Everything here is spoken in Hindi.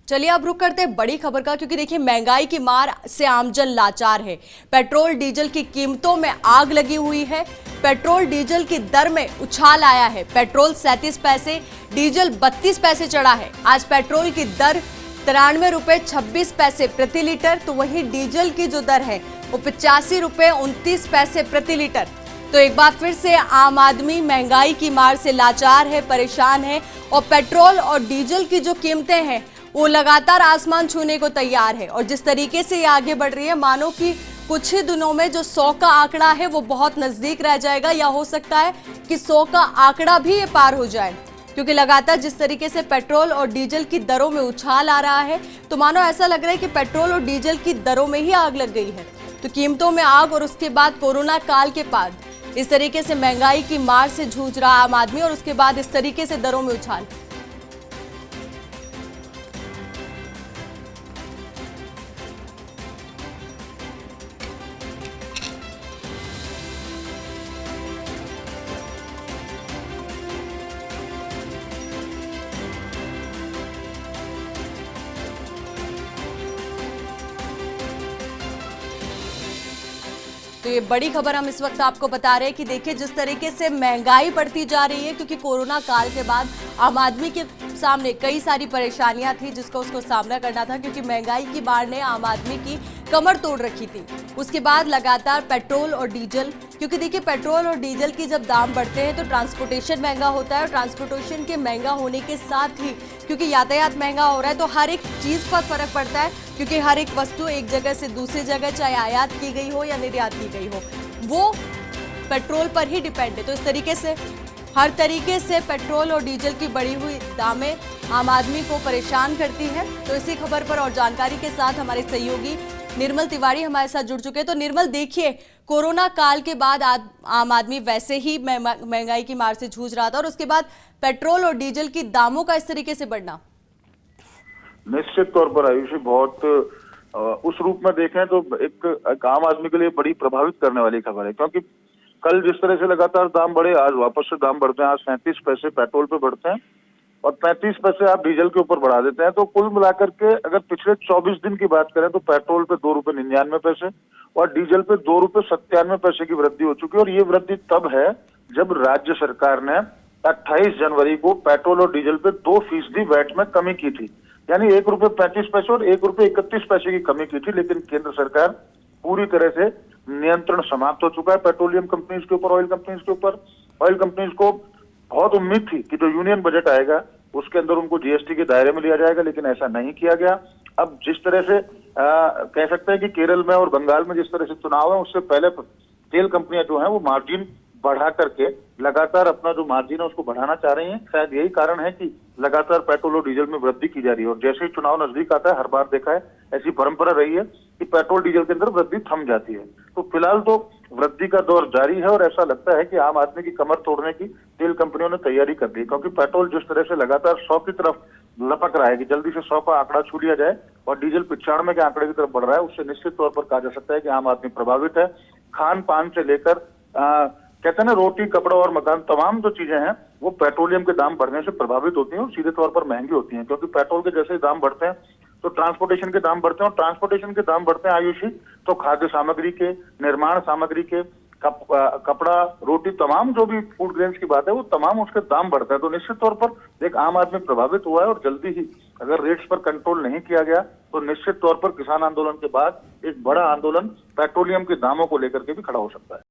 चलिए अब रुक करते हैं बड़ी खबर का, क्योंकि देखिए महंगाई की मार से आमजन लाचार है। पेट्रोल डीजल की कीमतों में आग लगी हुई है। पेट्रोल डीजल की दर में उछाल आया है। पेट्रोल 37 पैसे, डीजल 32 पैसे चढ़ा है। आज पेट्रोल की दर 93 रुपए 26 पैसे प्रति लीटर, तो वहीं डीजल की जो दर है वो 85 रुपए 29 पैसे प्रति लीटर। तो एक बार फिर से आम आदमी महंगाई की मार से लाचार है, परेशान है, और पेट्रोल और डीजल की जो कीमतें हैं वो लगातार आसमान छूने को तैयार है। और जिस तरीके से ये आगे बढ़ रही है, मानो कि कुछ ही दिनों में जो 100 का आंकड़ा है वो बहुत नजदीक रह जाएगा, या हो सकता है कि 100 का आंकड़ा भी ये पार हो जाए, क्योंकि लगातार जिस तरीके से पेट्रोल और डीजल की दरों में उछाल आ रहा है, तो मानो ऐसा लग रहा है कि पेट्रोल और डीजल की दरों में ही आग लग गई है। तो कीमतों में आग, और उसके बाद कोरोना काल के बाद इस तरीके से महंगाई की मार से जूझ रहा आम आदमी, और उसके बाद इस तरीके से दरों में उछाल। तो ये बड़ी खबर हम इस वक्त आपको बता रहे हैं कि देखिए जिस तरीके से महंगाई बढ़ती जा रही है, क्योंकि कोरोना काल के बाद आम आदमी के सामने कई सारी परेशानियां थी जिसका उसको सामना करना था, क्योंकि महंगाई की मार ने आम आदमी की कमर तोड़ रखी थी। उसके बाद लगातार पेट्रोल और डीजल, क्योंकि देखिए पेट्रोल और डीजल की जब दाम बढ़ते हैं तो ट्रांसपोर्टेशन महंगा होता है, और ट्रांसपोर्टेशन के महंगा होने के साथ ही क्योंकि यातायात महंगा हो रहा है तो हर एक चीज़ पर फर्क पड़ता है, क्योंकि हर एक वस्तु एक जगह से दूसरी जगह, चाहे आयात की गई हो या निर्यात की गई हो, वो पेट्रोल पर ही डिपेंड है। तो इस तरीके से हर तरीके से पेट्रोल और डीजल की बढ़ी हुई दामें आम आदमी को परेशान करती है। तो इसी खबर पर और जानकारी के साथ हमारे सहयोगी निर्मल तिवारी हमारे साथ जुड़ चुके हैं। तो निर्मल, देखिए कोरोना काल के बाद आम आदमी वैसे ही महंगाई की मार से जूझ रहा था, और उसके बाद पेट्रोल और डीजल की दामों का इस तरीके से बढ़ना निश्चित तौर पर आयुषी बहुत उस रूप में देखें तो एक आम आदमी के लिए बड़ी प्रभावित करने वाली खबर है, क्योंकि कल जिस तरह से लगातार दाम बढ़े, आज वापस से दाम बढ़ते हैं। आज 37 पैसे पेट्रोल पे बढ़ते हैं और 35 पैसे आप डीजल के ऊपर बढ़ा देते हैं। तो कुल मिलाकर के अगर पिछले 24 दिन की बात करें तो पेट्रोल पे 2 रुपए 99 पैसे और डीजल पे 2 रुपए 97 पैसे की वृद्धि हो चुकी है। और ये वृद्धि तब है जब राज्य सरकार ने 28 जनवरी को पेट्रोल और डीजल पे 2% वैट में कमी की थी, यानी 1 रुपए 35 पैसे और 1 रुपए 31 पैसे की कमी की थी। लेकिन केंद्र सरकार पूरी तरह से नियंत्रण समाप्त हो चुका है पेट्रोलियम कंपनीज के ऊपर, ऑयल कंपनीज के ऊपर। ऑयल कंपनीज को बहुत उम्मीद थी कि जो यूनियन बजट आएगा उसके अंदर उनको जीएसटी के दायरे में लिया जाएगा, लेकिन ऐसा नहीं किया गया। अब जिस तरह से कह सकते हैं कि केरल में और बंगाल में जिस तरह से चुनाव है, उससे पहले तेल कंपनियां जो हैं वो मार्जिन बढ़ा करके लगातार अपना जो मार्जिन है उसको बढ़ाना चाह रही हैं। शायद यही कारण है कि लगातार पेट्रोल और डीजल में वृद्धि की जा रही है। और जैसे ही चुनाव नजदीक आता है, हर बार देखा है ऐसी परंपरा रही है कि पेट्रोल डीजल के अंदर वृद्धि थम जाती है। तो फिलहाल तो वृद्धि का दौर जारी है, और ऐसा लगता है कि आम आदमी की कमर तोड़ने की तेल कंपनियों ने तैयारी कर दी है, क्योंकि पेट्रोल जिस तरह से लगातार 100 की तरफ लपक रहा है कि जल्दी से 100 का आंकड़ा छू लिया जाए, और डीजल 95 के आंकड़े की तरफ बढ़ रहा है, उससे निश्चित तौर पर कहा जा सकता है कि आम आदमी प्रभावित है। खान पान से लेकर कहते हैं ना, रोटी, कपड़ा और मकान, तमाम जो चीजें हैं वो पेट्रोलियम के दाम बढ़ने से प्रभावित होती हैं और सीधे तौर पर महंगी होती हैं, क्योंकि पेट्रोल के जैसे दाम बढ़ते हैं तो ट्रांसपोर्टेशन के दाम बढ़ते हैं, और ट्रांसपोर्टेशन के दाम बढ़ते हैं आयुषी तो खाद्य सामग्री के, निर्माण सामग्री के, कपड़ा, रोटी, तमाम जो भी फूड ग्रेन्स की बात है वो तमाम उसके दाम बढ़ता है। तो निश्चित तौर पर एक आम आदमी प्रभावित हुआ है, और जल्दी ही अगर रेट्स पर कंट्रोल नहीं किया गया तो निश्चित तौर पर किसान आंदोलन के बाद एक बड़ा आंदोलन पेट्रोलियम के दामों को लेकर के भी खड़ा हो सकता है।